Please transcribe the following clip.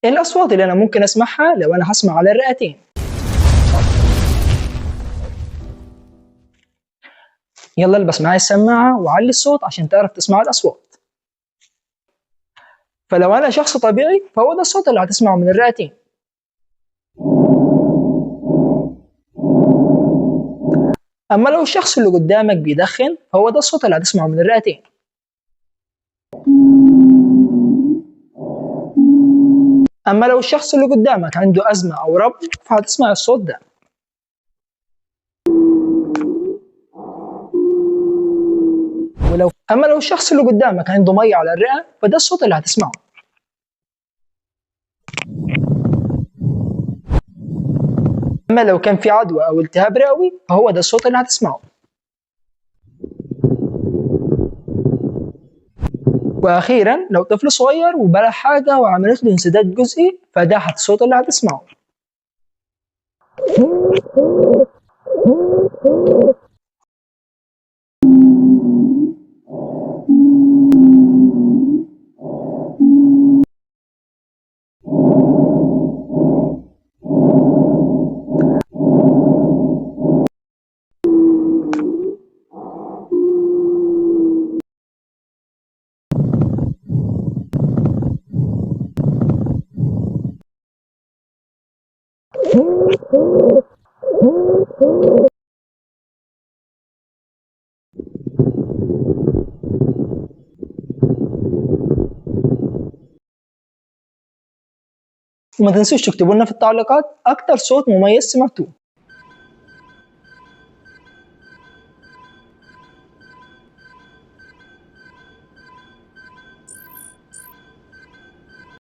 إيه الأصوات اللي أنا ممكن أسمعها لو أنا هسمع على الرئتين؟ يلا البس معايا السماعة وعلي الصوت عشان تعرف تسمع الأصوات. فلو أنا شخص طبيعي فهو ده الصوت اللي هتسمعه من الرئتين. أما لو الشخص اللي قدامك بيدخن فهو ده الصوت اللي هتسمعه من الرئتين. أما لو الشخص اللي قدامك عنده أزمة أو ربو فهتسمع الصوت ده. أما لو الشخص اللي قدامك عنده مية على الرئة فده الصوت اللي هتسمعه. أما لو كان في عدوى أو التهاب رئوي فهو ده الصوت اللي هتسمعه. وأخيرا لو طفل صغير وبلع حاجة وعملت له انسداد جزئي فده الصوت اللي هتسمعه. وما تنسوش تكتبوا لنا في التعليقات أكتر صوت مميز سمعتوه.